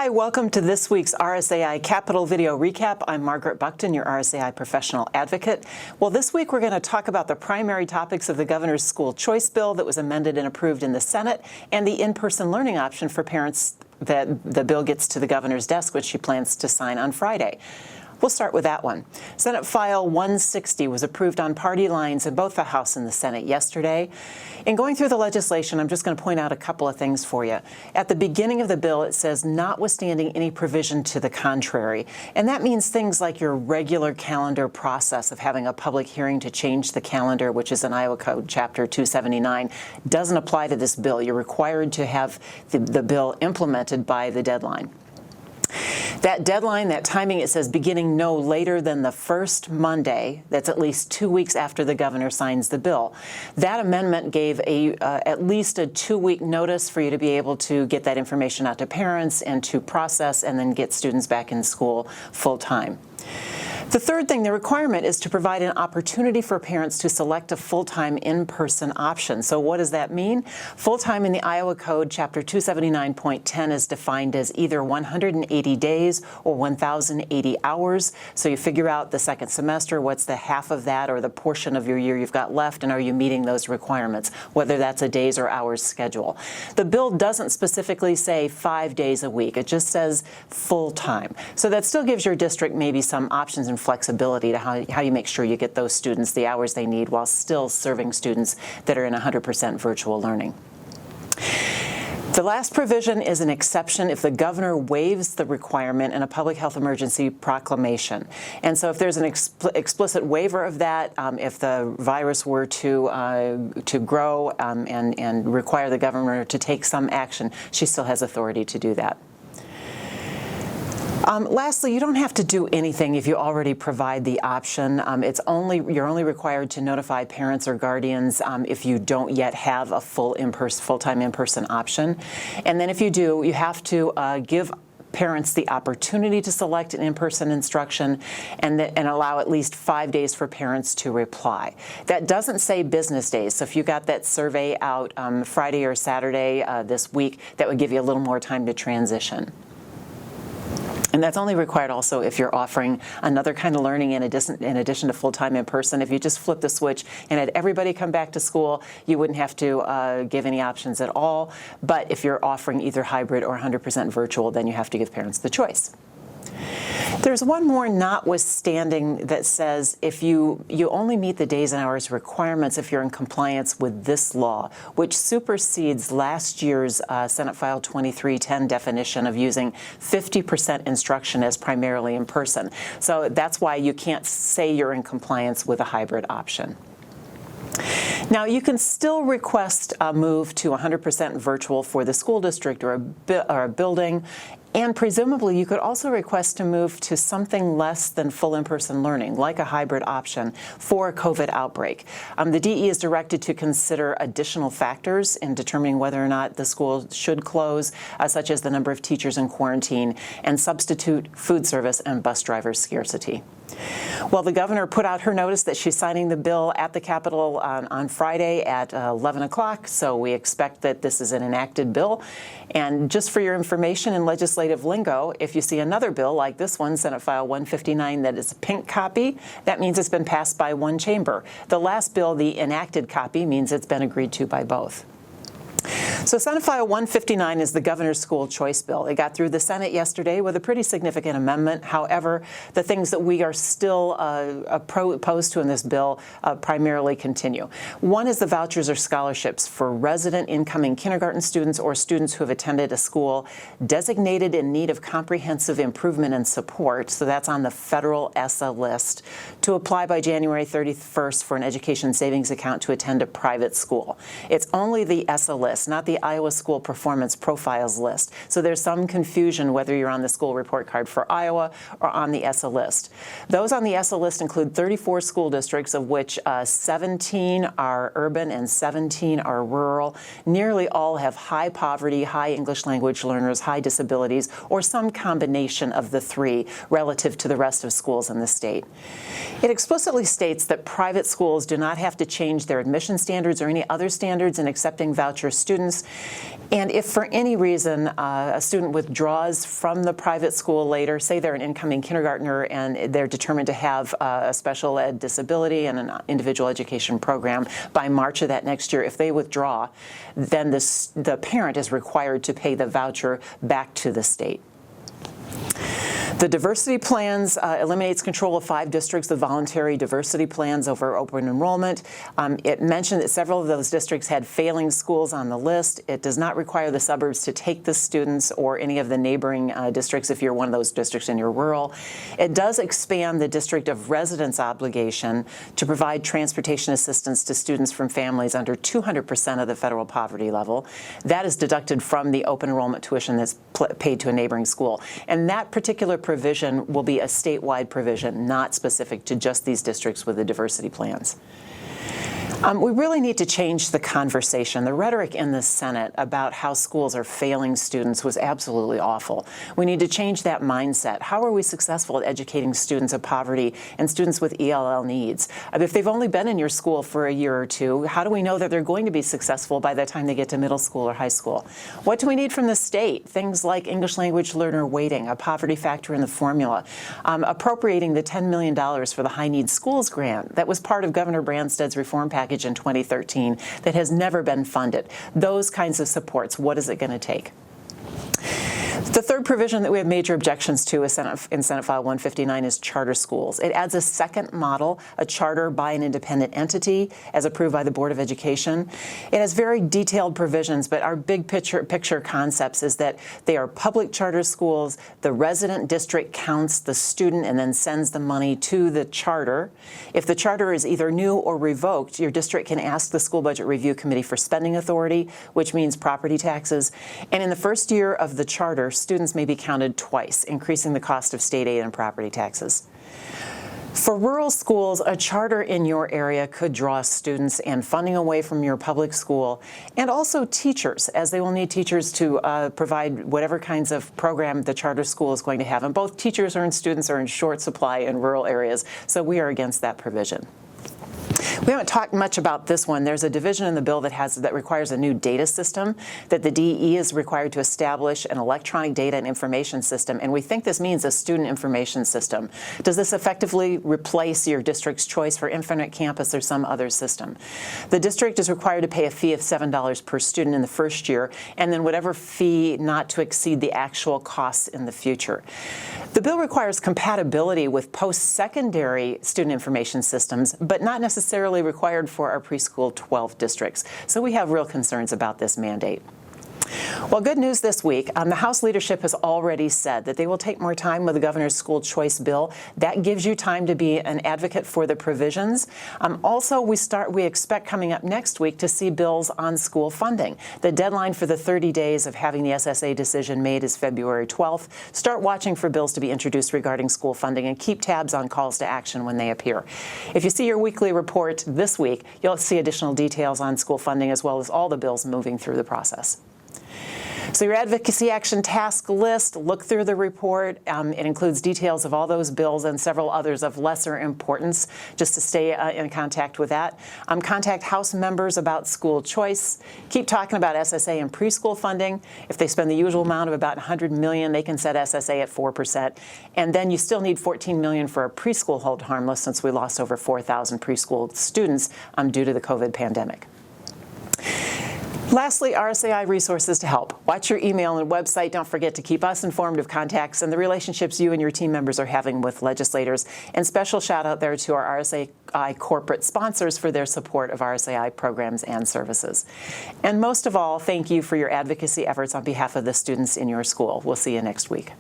Hi, welcome to this week's RSAI Capital Video Recap. I'm Margaret Buckton, your RSAI professional advocate. Well, this week we're going to talk about the primary topics of the governor's school choice bill that was amended and approved in the Senate and the in-person learning option for parents that the bill gets to the governor's desk, which she plans to sign on Friday. We'll start with that one. Senate File 160 was approved on party lines in both the House and the Senate yesterday. In going through the legislation, I'm just going to point out a couple of things for you. At the beginning of the bill, it says, notwithstanding any provision to the contrary. And that means things like your regular calendar process of having a public hearing to change the calendar, which is in Iowa Code Chapter 279, doesn't apply to this bill. You're required to have the bill implemented by the deadline. That deadline, that timing, it says beginning no later than the first Monday. That's at least 2 weeks after the governor signs the bill. That amendment gave at least a 2-week notice for you to be able to get that information out to parents and to process and then get students back in school full time. The third thing, the requirement is to provide an opportunity for parents to select a full-time in-person option. So what does that mean? Full-time in the Iowa Code, Chapter 279.10, is defined as either 180 days or 1,080 hours. So you figure out the second semester, what's the half of that or the portion of your year you've got left, and are you meeting those requirements, whether that's a days or hours schedule. The bill doesn't specifically say 5 days a week. It just says full-time. So that still gives your district maybe some options and flexibility to how you make sure you get those students the hours they need while still serving students that are in 100% virtual learning. The last provision is an exception if the governor waives the requirement in a public health emergency proclamation. And so if there's an explicit waiver of that, if the virus were to grow and require the governor to take some action, she still has authority to do that. Lastly, you don't have to do anything if you already provide the option. You're only required to notify parents or guardians if you don't yet have a full-time in-person option. And then if you do, you have to give parents the opportunity to select an in-person instruction and allow at least 5 days for parents to reply. That doesn't say business days. So if you got that survey out Friday or Saturday this week, that would give you a little more time to transition. And that's only required also if you're offering another kind of learning in addition to full-time in-person. If you just flip the switch and had everybody come back to school, you wouldn't have to give any options at all. But if you're offering either hybrid or 100% virtual, then you have to give parents the choice. There's one more notwithstanding that says if you only meet the days and hours requirements if you're in compliance with this law, which supersedes last year's Senate File 2310 definition of using 50% instruction as primarily in person. So that's why you can't say you're in compliance with a hybrid option. Now, you can still request a move to 100% virtual for the school district or a building, and presumably you could also request to move to something less than full in-person learning, like a hybrid option for a COVID outbreak. The DE is directed to consider additional factors in determining whether or not the school should close, such as the number of teachers in quarantine and substitute food service and bus driver scarcity. Well, the governor put out her notice that she's signing the bill at the Capitol on Friday at 11 o'clock, so we expect that this is an enacted bill. And just for your information in legislative lingo, if you see another bill like this one, Senate File 159, that is a pink copy, that means it's been passed by one chamber. The last bill, the enacted copy, means it's been agreed to by both. So Senate File 159 is the governor's school choice bill. It got through the Senate yesterday with a pretty significant amendment. However, the things that we are still opposed to in this bill primarily continue. One is the vouchers or scholarships for resident incoming kindergarten students or students who have attended a school designated in need of comprehensive improvement and support, so that's on the federal ESSA list, to apply by January 31st for an education savings account to attend a private school. It's only the ESSA list, not the Iowa School Performance Profiles list. So there's some confusion whether you're on the school report card for Iowa or on the ESSA list. Those on the ESSA list include 34 school districts, of which 17 are urban and 17 are rural. Nearly all have high poverty, high English language learners, high disabilities, or some combination of the three relative to the rest of schools in the state. It explicitly states that private schools do not have to change their admission standards or any other standards in accepting vouchers students. And if for any reason a student withdraws from the private school later, say they're an incoming kindergartner and they're determined to have a special ed disability and an individual education program by March of that next year, if they withdraw, then the parent is required to pay the voucher back to the state. The diversity plans eliminates control of 5 districts with voluntary diversity plans over open enrollment. It mentioned that several of those districts had failing schools on the list. It does not require the suburbs to take the students or any of the neighboring districts if you're one of those districts and you're rural. It does expand the district of residence obligation to provide transportation assistance to students from families under 200% of the federal poverty level. That is deducted from the open enrollment tuition that's paid to a neighboring school. And that particular provision will be a statewide provision, not specific to just these districts with the diversity plans. We really need to change the conversation. The rhetoric in the Senate about how schools are failing students was absolutely awful. We need to change that mindset. How are we successful at educating students of poverty and students with ELL needs? If they've only been in your school for a year or two, how do we know that they're going to be successful by the time they get to middle school or high school? What do we need from the state? Things like English language learner weighting, a poverty factor in the formula, appropriating the $10 million for the High Needs Schools grant that was part of Governor Branstad's reform package in 2013 that has never been funded. Those kinds of supports, what is it going to take? The third provision that we have major objections to is in Senate File 159 is charter schools. It adds a second model, a charter by an independent entity as approved by the Board of Education. It has very detailed provisions, but our big picture concepts is that they are public charter schools. The resident district counts the student and then sends the money to the charter. If the charter is either new or revoked, your district can ask the School Budget Review Committee for spending authority, which means property taxes. And in the first year of the charter, students may be counted twice, increasing the cost of state aid and property taxes. For rural schools, a charter in your area could draw students and funding away from your public school, and also teachers, as they will need teachers to provide whatever kinds of program the charter school is going to have. And both teachers and students are in short supply in rural areas, so we are against that provision. We haven't talked much about this one. There's a division in the bill that requires a new data system, that the DE is required to establish an electronic data and information system, and we think this means a student information system. Does this effectively replace your district's choice for Infinite Campus or some other system? The district is required to pay a fee of $7 per student in the first year, and then whatever fee not to exceed the actual costs in the future. The bill requires compatibility with post-secondary student information systems, but not necessarily required for our preschool 12 districts. So we have real concerns about this mandate. Well, good news this week. The House leadership has already said that they will take more time with the governor's school choice bill. That gives you time to be an advocate for the provisions. Also, we expect coming up next week to see bills on school funding. The deadline for the 30 days of having the SSA decision made is February 12th. Start watching for bills to be introduced regarding school funding and keep tabs on calls to action when they appear. If you see your weekly report this week, you'll see additional details on school funding as well as all the bills moving through the process. So your advocacy action task list, look through the report. It includes details of all those bills and several others of lesser importance, just to stay in contact with that. Contact House members about school choice. Keep talking about SSA and preschool funding. If they spend the usual amount of about $100 million, they can set SSA at 4%. And then you still need $14 million for a preschool hold harmless, since we lost over 4,000 preschool students due to the COVID pandemic. Lastly, RSAI resources to help. Watch your email and website. Don't forget to keep us informed of contacts and the relationships you and your team members are having with legislators. And special shout out there to our RSAI corporate sponsors for their support of RSAI programs and services. And most of all, thank you for your advocacy efforts on behalf of the students in your school. We'll see you next week.